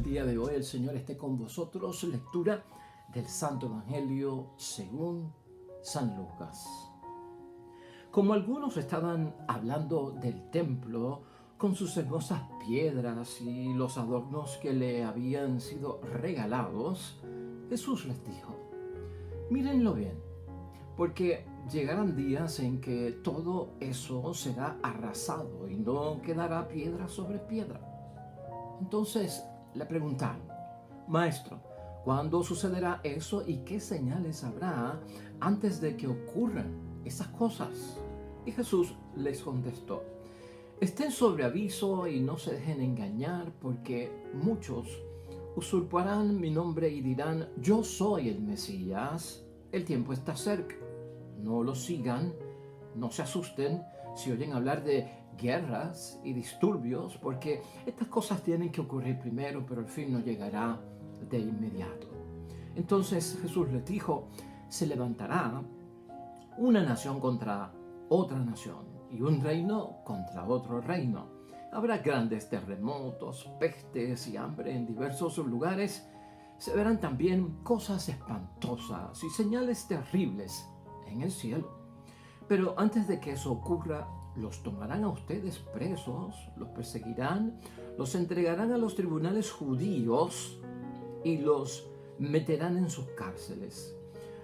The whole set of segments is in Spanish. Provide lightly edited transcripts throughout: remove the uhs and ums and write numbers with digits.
día de hoy el Señor esté con vosotros. Lectura del Santo Evangelio según San Lucas. Como algunos estaban hablando del templo con sus hermosas piedras y los adornos que le habían sido regalados, Jesús les dijo: mírenlo bien, porque llegarán días en que todo eso será arrasado y no quedará piedra sobre piedra. Entonces le preguntaron: Maestro, ¿cuándo sucederá eso y qué señales habrá antes de que ocurran esas cosas? Y Jesús les contestó: estén sobre aviso y no se dejen engañar, porque muchos usurparán mi nombre y dirán: yo soy el Mesías, el tiempo está cerca. No lo sigan, no se asusten si oyen hablar de guerras y disturbios, porque estas cosas tienen que ocurrir primero, pero el fin no llegará de inmediato. Entonces Jesús les dijo: se levantará una nación contra otra nación y un reino contra otro reino. Habrá grandes terremotos, pestes y hambre en diversos lugares. Se verán también cosas espantosas y señales terribles en el cielo. Pero antes de que eso ocurra, los tomarán a ustedes presos, los perseguirán, los entregarán a los tribunales judíos y los meterán en sus cárceles.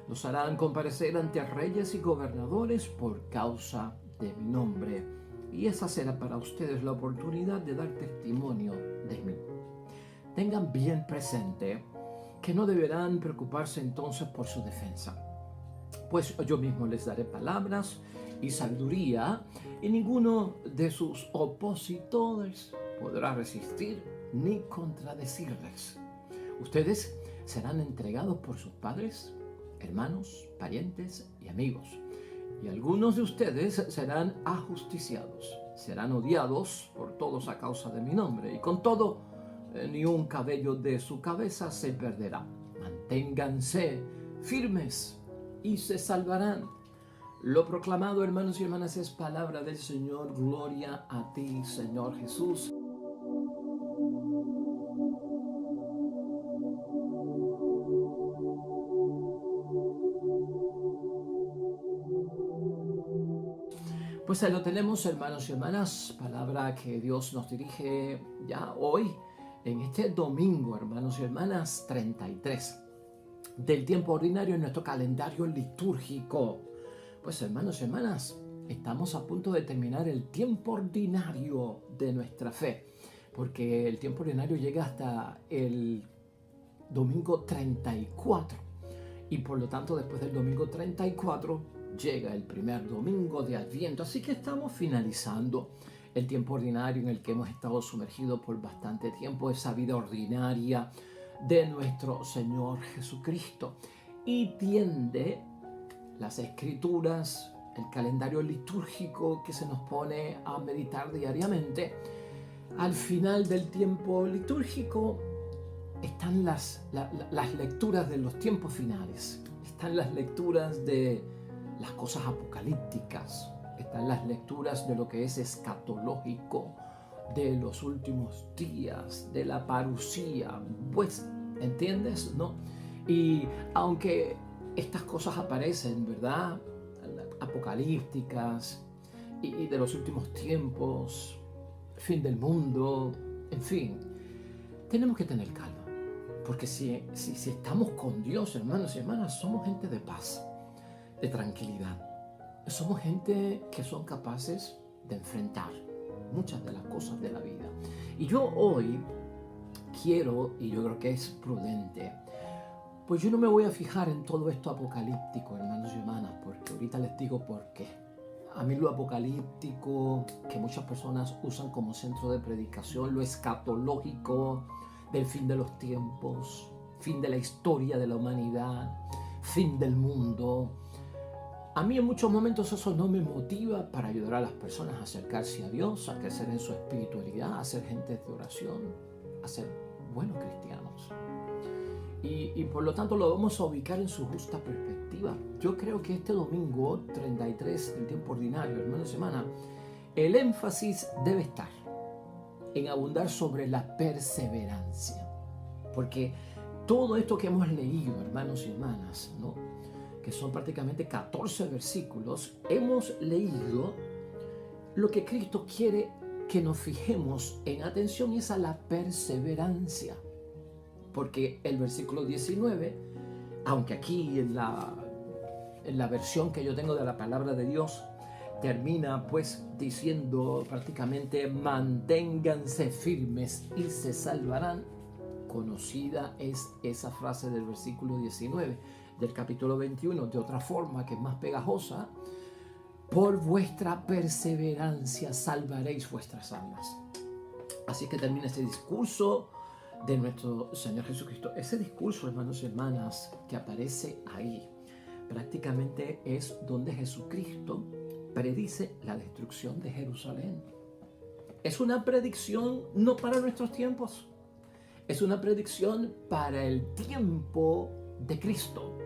Los harán comparecer ante reyes y gobernadores por causa de mi nombre, y esa será para ustedes la oportunidad de dar testimonio de mí. Tengan bien presente que no deberán preocuparse entonces por su defensa, pues yo mismo les daré palabras y sabiduría, y ninguno de sus opositores podrá resistir ni contradecirles. Ustedes serán entregados por sus padres, hermanos, parientes y amigos, y algunos de ustedes serán ajusticiados, serán odiados por todos a causa de mi nombre, y con todo, ni un cabello de su cabeza se perderá. Manténganse firmes y se salvarán. Lo proclamado, hermanos y hermanas, es palabra del Señor. Gloria a ti, Señor Jesús. Pues ahí lo tenemos, hermanos y hermanas, palabra que Dios nos dirige ya hoy, en este domingo, hermanos y hermanas, 33 del tiempo ordinario en nuestro calendario litúrgico. Pues hermanos y hermanas, estamos a punto de terminar el tiempo ordinario de nuestra fe, porque el tiempo ordinario llega hasta el domingo 34, y por lo tanto después del domingo 34 llega el primer domingo de Adviento, así que estamos finalizando el tiempo ordinario en el que hemos estado sumergidos por bastante tiempo, esa vida ordinaria de nuestro Señor Jesucristo. Y tiende las Escrituras, el calendario litúrgico que se nos pone a meditar diariamente, al final del tiempo litúrgico están las lecturas de los tiempos finales, están las lecturas de las cosas apocalípticas, están las lecturas de lo que es escatológico, de los últimos días, de la parusía, pues, ¿entiendes? ¿No? Y aunque estas cosas aparecen, ¿verdad?, apocalípticas y de los últimos tiempos, fin del mundo, en fin, tenemos que tener calma, porque si estamos con Dios, hermanos y hermanas, somos gente de paz, de tranquilidad. Somos gente que son capaces de enfrentar muchas de las cosas de la vida. Y yo hoy quiero, y yo creo que es prudente, pues yo no me voy a fijar en todo esto apocalíptico, hermanos y hermanas, porque ahorita les digo por qué. A mí lo apocalíptico, que muchas personas usan como centro de predicación, lo escatológico del fin de los tiempos, fin de la historia de la humanidad, fin del mundo, a mí en muchos momentos eso no me motiva para ayudar a las personas a acercarse a Dios, a crecer en su espiritualidad, a ser gente de oración, a ser buenos cristianos. Y por lo tanto lo vamos a ubicar en su justa perspectiva. Yo creo que este domingo 33 del tiempo ordinario, hermanos y hermanas, el énfasis debe estar en abundar sobre la perseverancia. Porque todo esto que hemos leído, hermanos y hermanas, ¿no?, que son prácticamente 14 versículos, hemos leído lo que Cristo quiere que nos fijemos en atención, es a la perseverancia. Porque el versículo 19, aunque aquí en la versión que yo tengo de la palabra de Dios, termina pues diciendo prácticamente: manténganse firmes y se salvarán. Conocida es esa frase del versículo 19 del capítulo 21, de otra forma que es más pegajosa: por vuestra perseverancia salvaréis vuestras almas. Así que termina este discurso de nuestro Señor Jesucristo. Ese discurso, hermanos y hermanas, que aparece ahí, prácticamente es donde Jesucristo predice la destrucción de Jerusalén. Es una predicción no para nuestros tiempos, es una predicción para el tiempo de Cristo.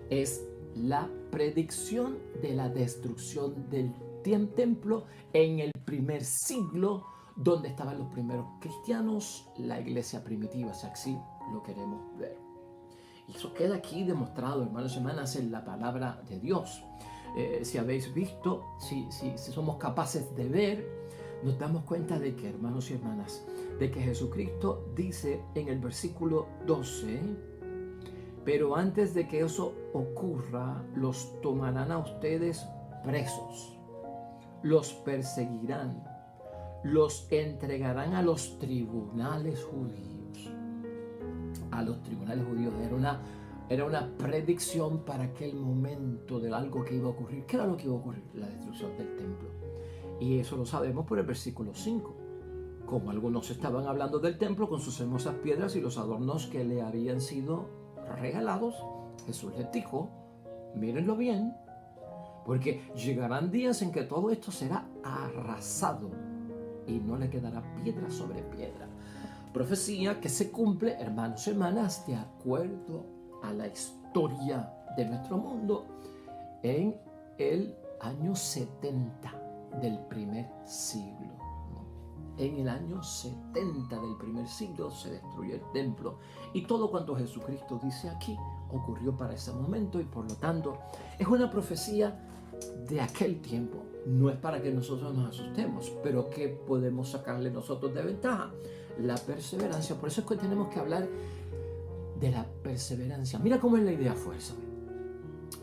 Es la predicción de la destrucción del templo en el primer siglo, donde estaban los primeros cristianos, la iglesia primitiva, si así lo queremos ver. Y eso queda aquí demostrado, hermanos y hermanas, en la palabra de Dios. Si habéis visto, si somos capaces de ver, nos damos cuenta de que, hermanos y hermanas, de que Jesucristo dice en el versículo 12: pero antes de que eso ocurra, los tomarán a ustedes presos, los perseguirán, los entregarán a los tribunales judíos. A los tribunales judíos era una predicción para aquel momento de algo que iba a ocurrir. ¿Qué era lo que iba a ocurrir? La destrucción del templo. Y eso lo sabemos por el versículo 5. Como algunos estaban hablando del templo con sus hermosas piedras y los adornos que le habían sido regalados, Jesús les dijo: mírenlo bien, porque llegarán días en que todo esto será arrasado y no le quedará piedra sobre piedra. Profecía que se cumple, hermanos y hermanas, de acuerdo a la historia de nuestro mundo, en el año 70 del primer siglo. En el año 70 del primer siglo se destruyó el templo, y todo cuanto Jesucristo dice aquí ocurrió para ese momento, y por lo tanto es una profecía de aquel tiempo. No es para que nosotros nos asustemos, pero ¿qué podemos sacarle nosotros de ventaja? La perseverancia. Por eso es que tenemos que hablar de la perseverancia. Mira cómo es la idea fuerza.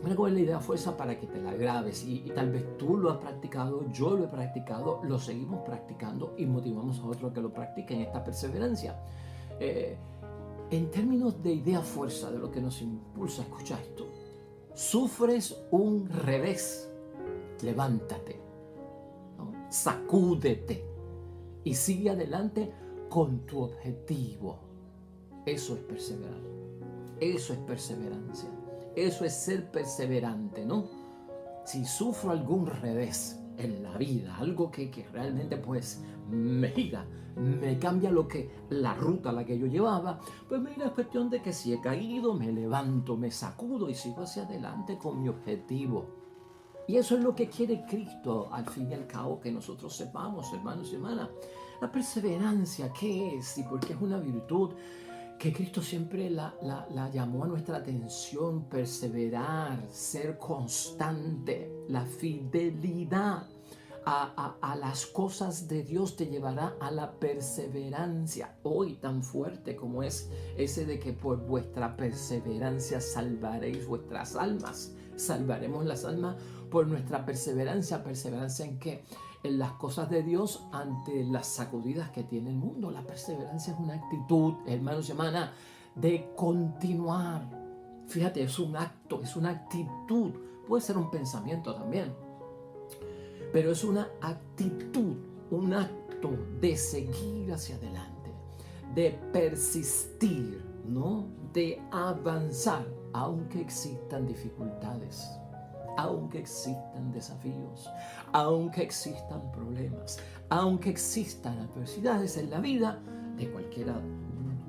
Mira cómo es la idea fuerza, para que te la grabes, y tal vez tú lo has practicado, yo lo he practicado, lo seguimos practicando y motivamos a otros a que lo practiquen, esta perseverancia. En términos de idea fuerza, de lo que nos impulsa, escucha esto: sufres un revés, levántate, ¿no? Sacúdete y sigue adelante con tu objetivo. Eso es perseverar, eso es perseverancia. Eso es ser perseverante, ¿no? Si sufro algún revés en la vida, algo que realmente pues me cambia la ruta a la que yo llevaba, pues mira, es cuestión de que si he caído, me levanto, me sacudo y sigo hacia adelante con mi objetivo. Y eso es lo que quiere Cristo, al fin y al cabo, que nosotros sepamos, hermanos y hermanas. La perseverancia, ¿qué es? Y porque es una virtud que Cristo siempre la llamó a nuestra atención: perseverar, ser constante. La fidelidad a las cosas de Dios te llevará a la perseverancia. Hoy tan fuerte como es ese de que por vuestra perseverancia salvaréis vuestras almas. Salvaremos las almas por nuestra perseverancia. ¿Perseverancia en qué? En las cosas de Dios ante las sacudidas que tiene el mundo. La perseverancia es una actitud, hermanos y hermanas, de continuar. Fíjate, es un acto, es una actitud. Puede ser un pensamiento también, pero es una actitud, un acto de seguir hacia adelante, de persistir, ¿no? De avanzar, aunque existan dificultades, aunque existan desafíos, aunque existan problemas, aunque existan adversidades en la vida de cualquiera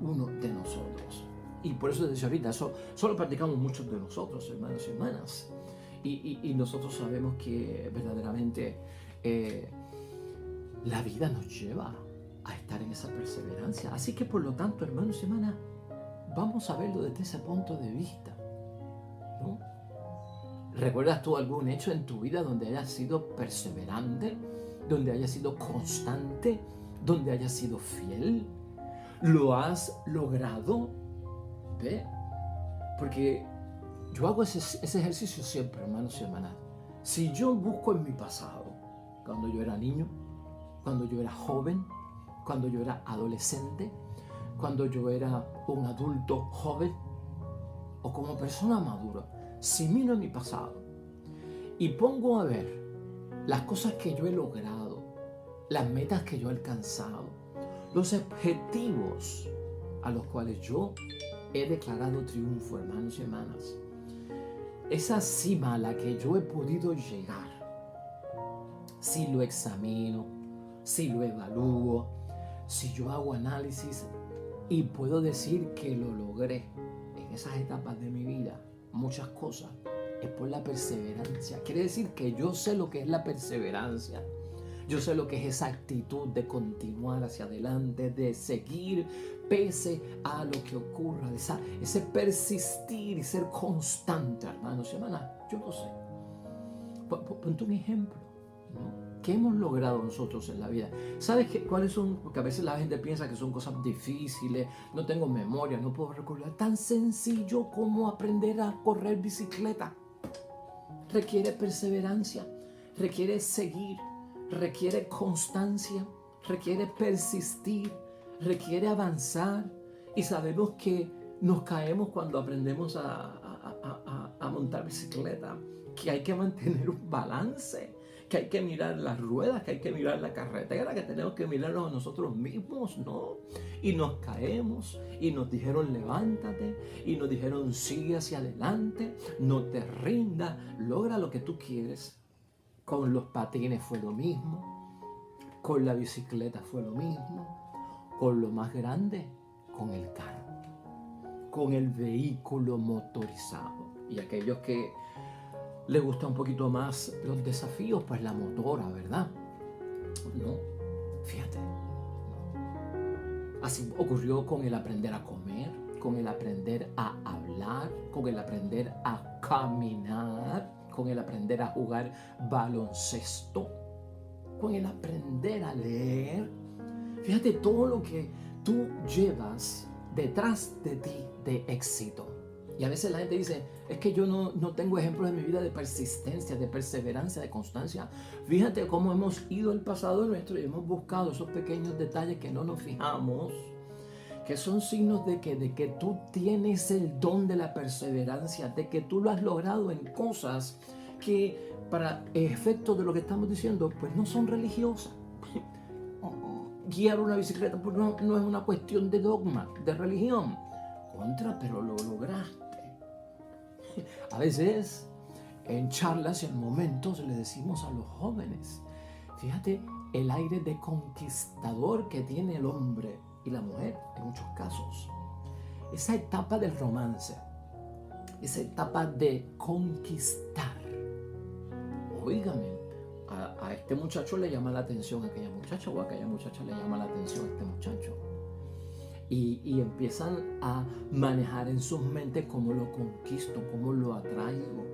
uno de nosotros. Y por eso desde ahorita solo practicamos muchos de nosotros, hermanos y hermanas. Y nosotros sabemos que verdaderamente la vida nos lleva a estar en esa perseverancia. Así que por lo tanto, hermanos y hermanas, vamos a verlo desde ese punto de vista, ¿no? ¿Recuerdas tú algún hecho en tu vida donde hayas sido perseverante, donde hayas sido constante, donde hayas sido fiel? ¿Lo has logrado? ¿Ve? Porque yo hago ese ejercicio siempre, hermanos y hermanas. Si yo busco en mi pasado, cuando yo era niño, cuando yo era joven, cuando yo era adolescente, cuando yo era un adulto joven o como persona madura, si miro en mi pasado y pongo a ver las cosas que yo he logrado, las metas que yo he alcanzado, los objetivos a los cuales yo he declarado triunfo, hermanos y hermanas, esa cima a la que yo he podido llegar, si lo examino, si lo evalúo, si yo hago análisis y puedo decir que lo logré en esas etapas de mi vida, muchas cosas, es por la perseverancia. Quiere decir que yo sé lo que es la perseverancia. Yo sé lo que es esa actitud de continuar hacia adelante, de seguir pese a lo que ocurra, ese persistir y ser constante, hermanos y hermanas. Yo lo sé. Ponte un ejemplo, ¿no? ¿Qué hemos logrado nosotros en la vida? ¿Sabes cuáles son? Porque a veces la gente piensa que son cosas difíciles, no tengo memoria, no puedo recordar. Tan sencillo como aprender a correr bicicleta. Requiere perseverancia, requiere seguir, requiere constancia, requiere persistir, requiere avanzar. Y sabemos que nos caemos cuando aprendemos a montar bicicleta, que hay que mantener un balance, que hay que mirar las ruedas, que hay que mirar la carretera, que tenemos que mirarnos a nosotros mismos, ¿no? Y nos caemos y nos dijeron levántate y nos dijeron sigue hacia adelante, no te rindas, logra lo que tú quieres. Con los patines fue lo mismo, con la bicicleta fue lo mismo, con lo más grande, con el carro, con el vehículo motorizado. Y aquellos que les gusta un poquito más los desafíos, pues la motora, ¿verdad? No, fíjate. Así ocurrió con el aprender a comer, con el aprender a hablar, con el aprender a caminar, con el aprender a jugar baloncesto, con el aprender a leer. Fíjate todo lo que tú llevas detrás de ti de éxito. Y a veces la gente dice, es que yo no tengo ejemplos en mi vida de persistencia, de perseverancia, de constancia. Fíjate cómo hemos ido al pasado nuestro y hemos buscado esos pequeños detalles que no nos fijamos, que son signos de que tú tienes el don de la perseverancia, de que tú lo has logrado en cosas que para efecto de lo que estamos diciendo, pues no son religiosas. Guiar una bicicleta pues no es una cuestión de dogma, de religión. Pero lo lograste. A veces en charlas y en momentos le decimos a los jóvenes, fíjate el aire de conquistador que tiene el hombre y la mujer en muchos casos. Esa etapa del romance, esa etapa de conquistar. Óigame, a este muchacho le llama la atención a aquella muchacha o a aquella muchacha le llama la atención a este muchacho. Y empiezan a manejar en sus mentes cómo lo conquisto, cómo lo atraigo.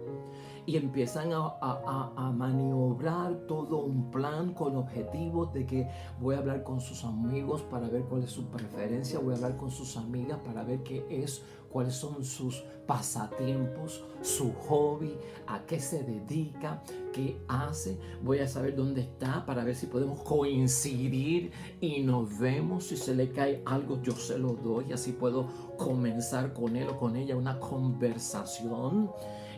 Y empiezan a maniobrar todo un plan con objetivos de que voy a hablar con sus amigos para ver cuál es su preferencia, voy a hablar con sus amigas para ver cuáles son sus pasatiempos, su hobby, a qué se dedica, qué hace. Voy a saber dónde está para ver si podemos coincidir y nos vemos. Si se le cae algo, yo se lo doy, así puedo comenzar con él o con ella una conversación.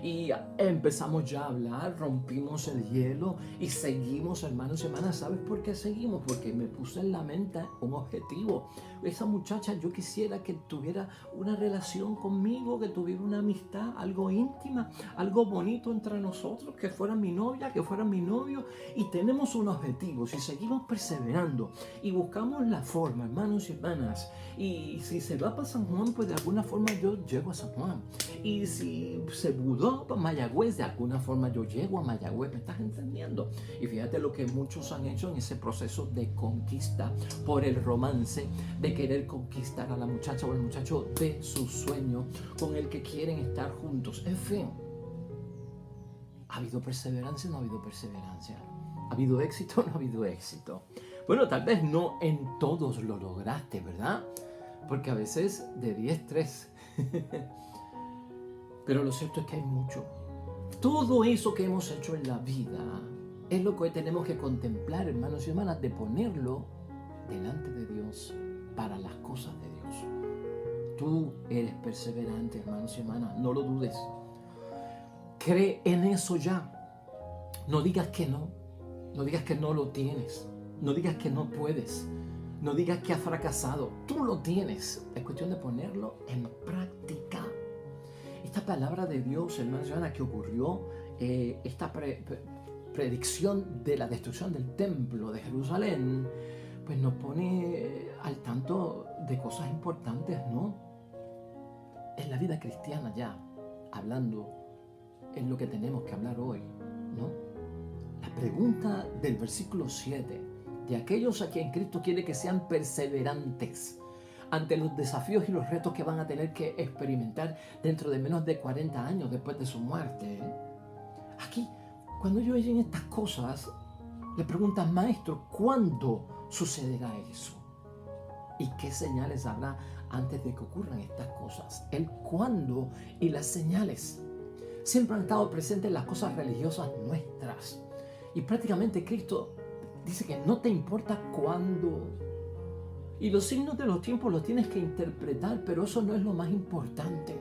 Y empezamos ya a hablar, rompimos el hielo y seguimos, hermanos y hermanas. ¿Sabes por qué seguimos? Porque me puse en la mente un objetivo. Esa muchacha, yo quisiera que tuviera una relación conmigo, que tuviera una amistad, algo íntima, algo bonito entre nosotros, que fuera mi novia, que fuera mi novio. Y tenemos un objetivo. Si seguimos perseverando y buscamos la forma, hermanos y hermanas, y si se va para San Juan, pues de alguna forma yo llego a San Juan. Y si se mudó yo para Mayagüez, de alguna forma yo llego a Mayagüez, ¿me estás entendiendo? Y fíjate lo que muchos han hecho en ese proceso de conquista por el romance, de querer conquistar a la muchacha o el muchacho de su sueño con el que quieren estar juntos. En fin, ¿ha habido perseverancia o no ha habido perseverancia? ¿Ha habido éxito o no ha habido éxito? Bueno, tal vez no en todos lo lograste, ¿verdad? Porque a veces de 10, 3. Pero lo cierto es que hay mucho. Todo eso que hemos hecho en la vida es lo que tenemos que contemplar, hermanos y hermanas, de ponerlo delante de Dios para las cosas de Dios. Tú eres perseverante, hermanos y hermanas, no lo dudes. Cree en eso ya. No digas que no. No digas que no lo tienes. No digas que no puedes. No digas que has fracasado. Tú lo tienes. Es cuestión de ponerlo en práctica. Esta palabra de Dios, hermanos y hermanas, que ocurrió, esta predicción de la destrucción del templo de Jerusalén, pues nos pone al tanto de cosas importantes, ¿no? En la vida cristiana ya, hablando, es lo que tenemos que hablar hoy, ¿no? La pregunta del versículo 7, de aquellos a quien Cristo quiere que sean perseverantes ante los desafíos y los retos que van a tener que experimentar dentro de menos de 40 años después de su muerte. Aquí, cuando ellos oyen estas cosas, le preguntan, maestro, ¿cuándo sucederá eso? ¿Y qué señales habrá antes de que ocurran estas cosas? El cuándo y las señales siempre han estado presentes en las cosas religiosas nuestras. Y prácticamente Cristo dice que no te importa cuándo. Y los signos de los tiempos los tienes que interpretar, pero eso no es lo más importante.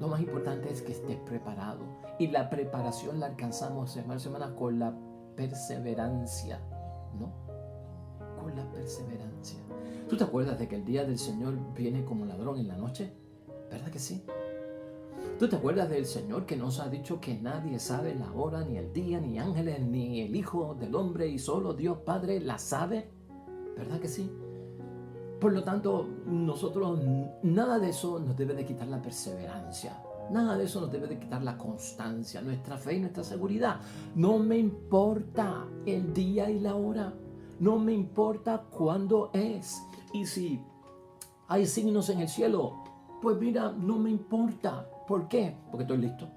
Lo más importante es que estés preparado. Y la preparación la alcanzamos, hermanos y hermanas, con la perseverancia, ¿no? Con la perseverancia. ¿Tú te acuerdas de que el día del Señor viene como ladrón en la noche? ¿Verdad que sí? ¿Tú te acuerdas del Señor que nos ha dicho que nadie sabe la hora, ni el día, ni ángeles, ni el Hijo del Hombre, y solo Dios Padre la sabe? ¿Verdad que sí? Por lo tanto, nosotros, nada de eso nos debe de quitar la perseverancia. Nada de eso nos debe de quitar la constancia, nuestra fe y nuestra seguridad. No me importa el día y la hora. No me importa cuándo es. Y si hay signos en el cielo, pues mira, no me importa. ¿Por qué? Porque estoy listo.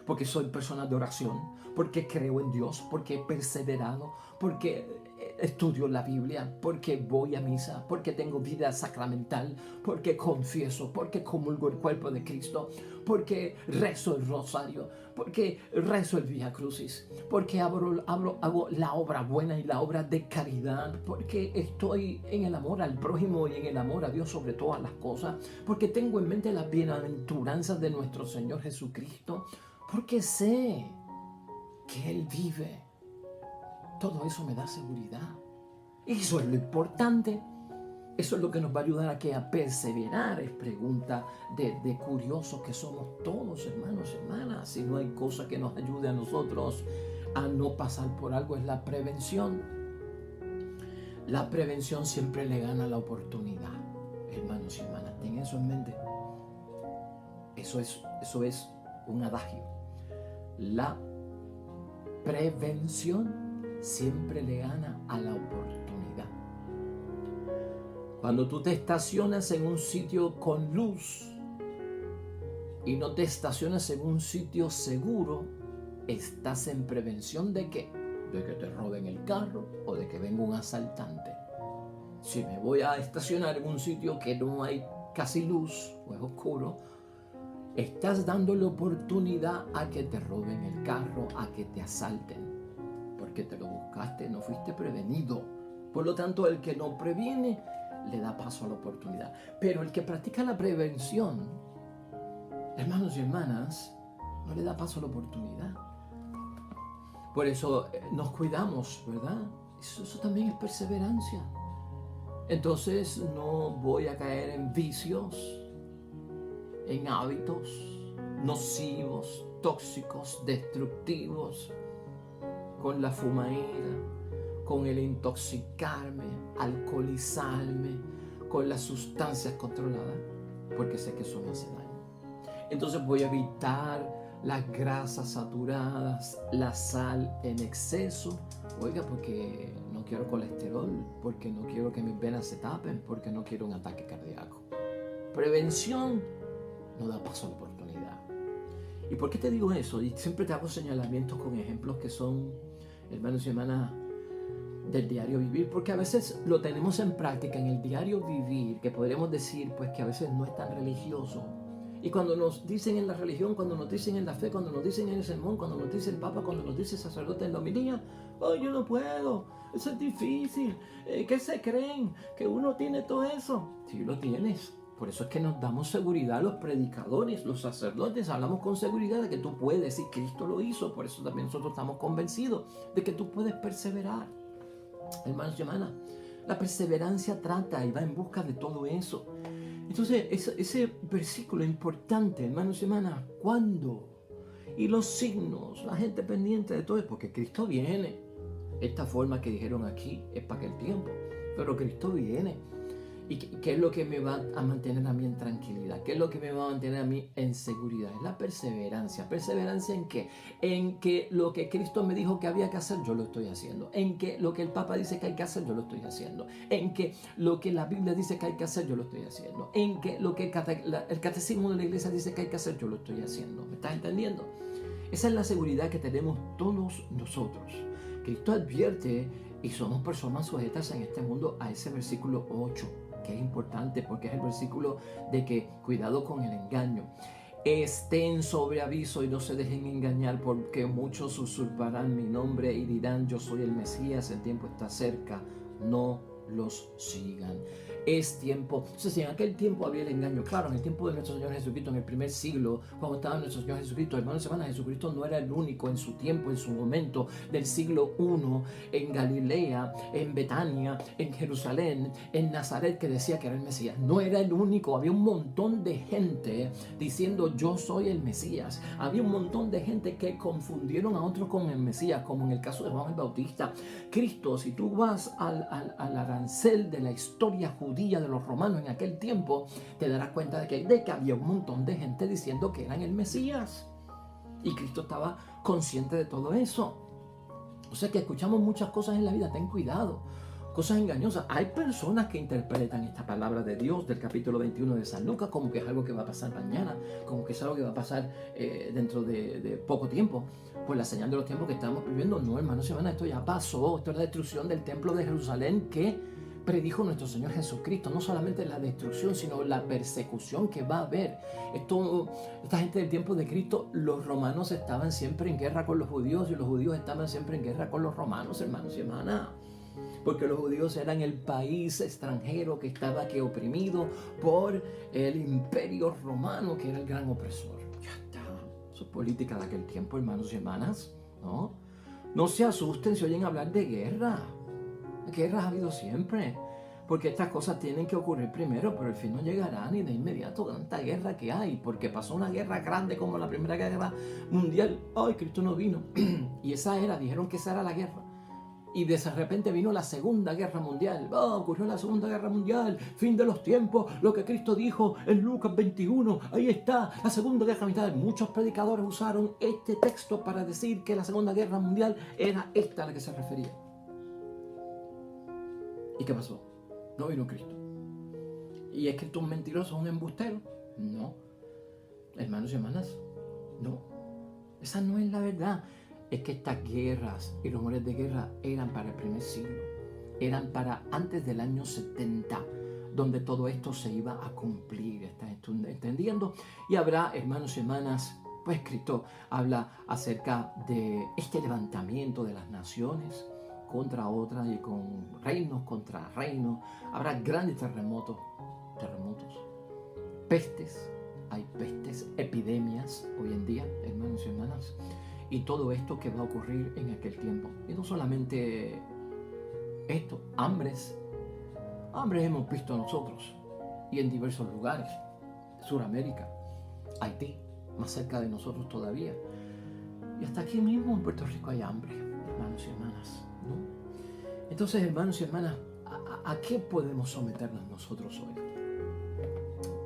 Porque soy persona de oración. Porque creo en Dios. Porque he perseverado. Porque estudio la Biblia, porque voy a misa, porque tengo vida sacramental, porque confieso, porque comulgo el cuerpo de Cristo, porque rezo el rosario, porque rezo el Vía Crucis, porque hago la obra buena y la obra de caridad, porque estoy en el amor al prójimo y en el amor a Dios sobre todas las cosas, porque tengo en mente las bienaventuranzas de nuestro Señor Jesucristo, porque sé que Él vive. Todo eso me da seguridad. Eso es lo importante. Eso es lo que nos va a ayudar a perseverar. Es pregunta de curiosos que somos todos, hermanos y hermanas. Si no hay cosa que nos ayude a nosotros a no pasar por algo, es la prevención. La prevención siempre le gana la oportunidad. Hermanos y hermanas, ten eso en mente. Eso es un adagio. La prevención siempre le gana a la oportunidad. Cuando tú te estacionas en un sitio con luz y no te estacionas en un sitio seguro, estás en prevención ¿de qué? De que te roben el carro o de que venga un asaltante. Si me voy a estacionar en un sitio que no hay casi luz o es oscuro, estás dándole oportunidad a que te roben el carro, a que te asalten. Porque te lo buscaste, no fuiste prevenido. Por lo tanto, el que no previene le da paso a la oportunidad. Pero el que practica la prevención, hermanos y hermanas, no le da paso a la oportunidad. Por eso nos cuidamos, ¿verdad? Eso también es perseverancia. Entonces no voy a caer en vicios, en hábitos nocivos, tóxicos, destructivos, con la fumadera, con el intoxicarme, alcoholizarme, con las sustancias controladas, porque sé que eso me hace daño. Entonces voy a evitar las grasas saturadas, la sal en exceso. Oiga, porque no quiero colesterol, porque no quiero que mis venas se tapen, porque no quiero un ataque cardíaco. Prevención no da paso a la oportunidad. ¿Y por qué te digo eso? Y siempre te hago señalamientos con ejemplos que son, hermanos y hermanas, del diario vivir, porque a veces lo tenemos en práctica en el diario vivir, que podríamos decir pues que a veces no es tan religioso. Y cuando nos dicen en la religión, cuando nos dicen en la fe, cuando nos dicen en el sermón, cuando nos dice el Papa, cuando nos dice el sacerdote en la homilía, oh, yo no puedo, eso es difícil, ¿qué se creen? ¿Que uno tiene todo eso? Sí lo tienes. Por eso es que nos damos seguridad los predicadores, los sacerdotes, hablamos con seguridad de que tú puedes, y Cristo lo hizo. Por eso también nosotros estamos convencidos de que tú puedes perseverar. Hermanos y hermanas, la perseverancia trata y va en busca de todo eso. Entonces, ese versículo importante, hermanos y hermanas, ¿cuándo? Y los signos, la gente pendiente de todo, es porque Cristo viene. Esta forma que dijeron aquí es para aquel tiempo, pero Cristo viene. ¿Y qué es lo que me va a mantener a mí en tranquilidad? ¿Qué es lo que me va a mantener a mí en seguridad? Es la perseverancia. ¿Perseverancia en qué? En que lo que Cristo me dijo que había que hacer, yo lo estoy haciendo. En que lo que el Papa dice que hay que hacer, yo lo estoy haciendo. En que lo que la Biblia dice que hay que hacer, yo lo estoy haciendo. En que lo que el catecismo de la iglesia dice que hay que hacer, yo lo estoy haciendo. ¿Me estás entendiendo? Esa es la seguridad que tenemos todos nosotros. Cristo advierte y somos personas sujetas en este mundo a ese versículo 8. Que es importante porque es el versículo de que cuidado con el engaño. Estén sobre aviso y no se dejen engañar, porque muchos usurparán mi nombre y dirán yo soy el Mesías, el tiempo está cerca, no los sigan. Es tiempo. Entonces, si en aquel tiempo había el engaño, claro, en el tiempo de nuestro Señor Jesucristo, en el primer siglo, cuando estaba nuestro Señor Jesucristo, hermanos y hermanas, Jesucristo no era el único en su tiempo, en su momento, del siglo I, en Galilea, en Betania, en Jerusalén, en Nazaret, que decía que era el Mesías. No era el único, había un montón de gente diciendo yo soy el Mesías. Había un montón de gente que confundieron a otros con el Mesías, como en el caso de Juan el Bautista. Cristo, si tú vas al arancel de la historia judía de los romanos en aquel tiempo, te darás cuenta de que había un montón de gente diciendo que eran el Mesías. Y Cristo estaba consciente de todo eso. O sea que escuchamos muchas cosas en la vida, ten cuidado. Cosas engañosas. Hay personas que interpretan esta palabra de Dios del capítulo 21 de San Lucas como que es algo que va a pasar mañana, como que es algo que va a pasar dentro de poco tiempo. Pues la señal de los tiempos que estamos viviendo, no, hermanos y hermanas, esto ya pasó. Esto es la destrucción del templo de Jerusalén que predijo nuestro Señor Jesucristo. No solamente la destrucción, sino la persecución que va a haber. Esta gente del tiempo de Cristo, los romanos estaban siempre en guerra con los judíos y los judíos estaban siempre en guerra con los romanos, hermanos y hermanas. Porque los judíos eran el país extranjero que estaba aquí oprimido por el imperio romano, que era el gran opresor. Ya está. Eso es política de aquel tiempo, hermanos y hermanas. No se asusten si oyen hablar de guerra. Guerras ha habido siempre. Porque estas cosas tienen que ocurrir primero, pero el fin no llegará ni de inmediato. Tanta guerra que hay, porque pasó una guerra grande como la Primera Guerra Mundial. ¡Ay, Cristo no vino! Y dijeron que esa era la guerra. Y de repente vino la Segunda Guerra Mundial. Ocurrió la Segunda Guerra Mundial. Fin de los tiempos. Lo que Cristo dijo en Lucas 21. Ahí está. La Segunda Guerra Mundial. Muchos predicadores usaron este texto para decir que la Segunda Guerra Mundial era esta a la que se refería. ¿Y qué pasó? No vino Cristo. ¿Y es Cristo un mentiroso, un embustero? No. Hermanos y hermanas, no. Esa no es la verdad. Es que estas guerras y rumores de guerra eran para el primer siglo. Eran para antes del año 70, donde todo esto se iba a cumplir. ¿Estás entendiendo? Y habrá, hermanos y hermanas, pues Cristo habla acerca de este levantamiento de las naciones contra otras y con reinos contra reinos. Habrá grandes terremotos, pestes. Hay pestes, epidemias hoy en día, hermanos y hermanas. Y todo esto que va a ocurrir en aquel tiempo. Y no solamente esto, hambres hemos visto nosotros y en diversos lugares. Suramérica, Haití, más cerca de nosotros todavía. Y hasta aquí mismo en Puerto Rico hay hambre, hermanos y hermanas, ¿no? Entonces, hermanos y hermanas, ¿a qué podemos someternos nosotros hoy?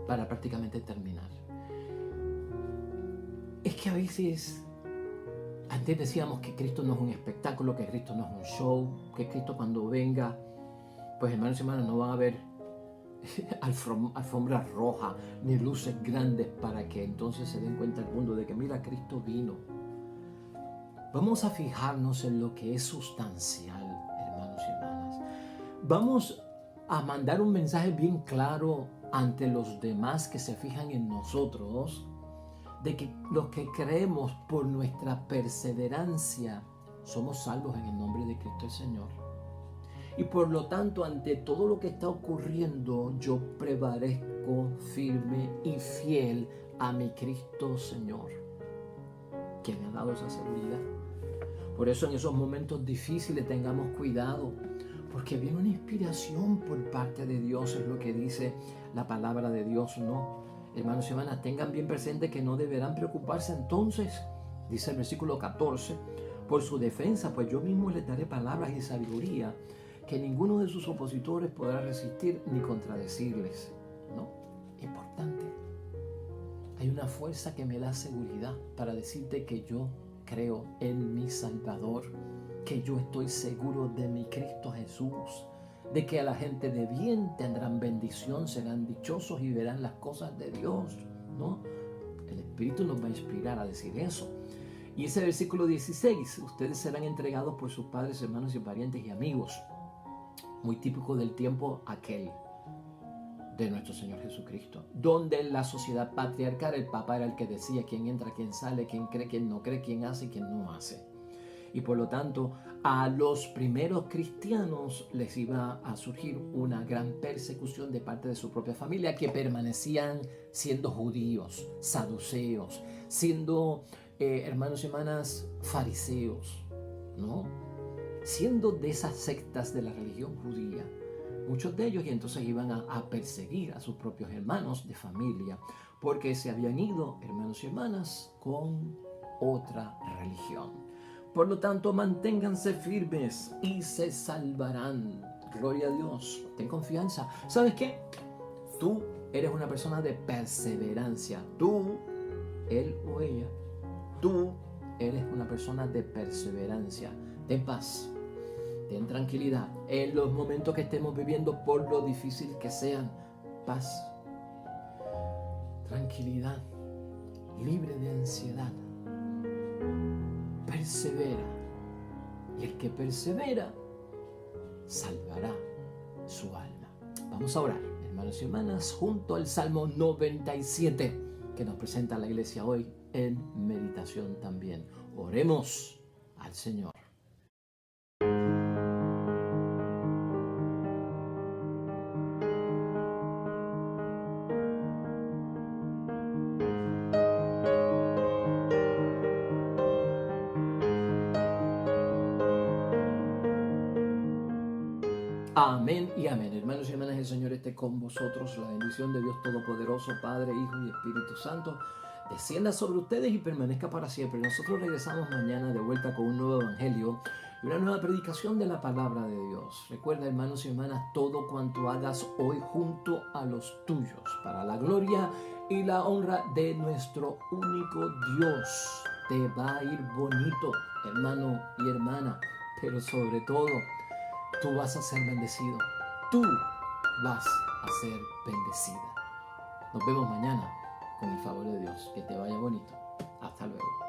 Para prácticamente terminar. Es que a veces antes decíamos que Cristo no es un espectáculo, que Cristo no es un show, que Cristo cuando venga, pues hermanos y hermanas, no van a ver alfombra roja ni luces grandes para que entonces se den cuenta el mundo de que mira, Cristo vino. Vamos a fijarnos en lo que es sustancial, hermanos y hermanas. Vamos a mandar un mensaje bien claro ante los demás que se fijan en nosotros, de que los que creemos por nuestra perseverancia somos salvos en el nombre de Cristo el Señor. Y por lo tanto, ante todo lo que está ocurriendo, yo prevalezco firme y fiel a mi Cristo Señor, que me ha dado esa seguridad. Por eso en esos momentos difíciles tengamos cuidado, porque viene una inspiración por parte de Dios, es lo que dice la palabra de Dios, ¿no? Hermanos y hermanas, tengan bien presente que no deberán preocuparse entonces, dice el versículo 14, por su defensa, pues yo mismo les daré palabras y sabiduría que ninguno de sus opositores podrá resistir ni contradecirles, ¿no? Importante. Hay una fuerza que me da seguridad para decirte que yo creo en mi Salvador, que yo estoy seguro de mi Cristo Jesús, de que a la gente de bien tendrán bendición, serán dichosos y verán las cosas de Dios, ¿no? El Espíritu nos va a inspirar a decir eso. Y ese versículo 16, ustedes serán entregados por sus padres, hermanos y parientes y amigos, muy típico del tiempo aquel de nuestro Señor Jesucristo, donde en la sociedad patriarcal el Papa era el que decía quién entra, quién sale, quién cree, quién no cree, quién hace, quién no hace. Y por lo tanto, a los primeros cristianos les iba a surgir una gran persecución de parte de su propia familia, que permanecían siendo judíos, saduceos, siendo hermanos y hermanas fariseos, ¿no? Siendo de esas sectas de la religión judía, muchos de ellos, y entonces iban a perseguir a sus propios hermanos de familia, porque se habían ido, hermanos y hermanas, con otra religión. Por lo tanto, manténganse firmes y se salvarán. Gloria a Dios. Ten confianza. ¿Sabes qué? Tú eres una persona de perseverancia. Tú, él o ella, tú eres una persona de perseverancia. Ten paz. Ten tranquilidad. En los momentos que estemos viviendo, por lo difícil que sean, paz. Tranquilidad. Libre de ansiedad. Persevera, y el que persevera salvará su alma. Vamos a orar, hermanos y hermanas, junto al Salmo 97 que nos presenta la iglesia hoy en meditación también. Oremos al Señor. Amén y amén. Hermanos y hermanas, el Señor esté con vosotros. La bendición de Dios Todopoderoso, Padre, Hijo y Espíritu Santo, descienda sobre ustedes y permanezca para siempre. Nosotros regresamos mañana de vuelta con un nuevo evangelio y una nueva predicación de la palabra de Dios. Recuerda, hermanos y hermanas, todo cuanto hagas hoy junto a los tuyos, para la gloria y la honra de nuestro único Dios. Te va a ir bonito, hermano y hermana, pero sobre todo, tú vas a ser bendecido. Tú vas a ser bendecida. Nos vemos mañana con el favor de Dios. Que te vaya bonito. Hasta luego.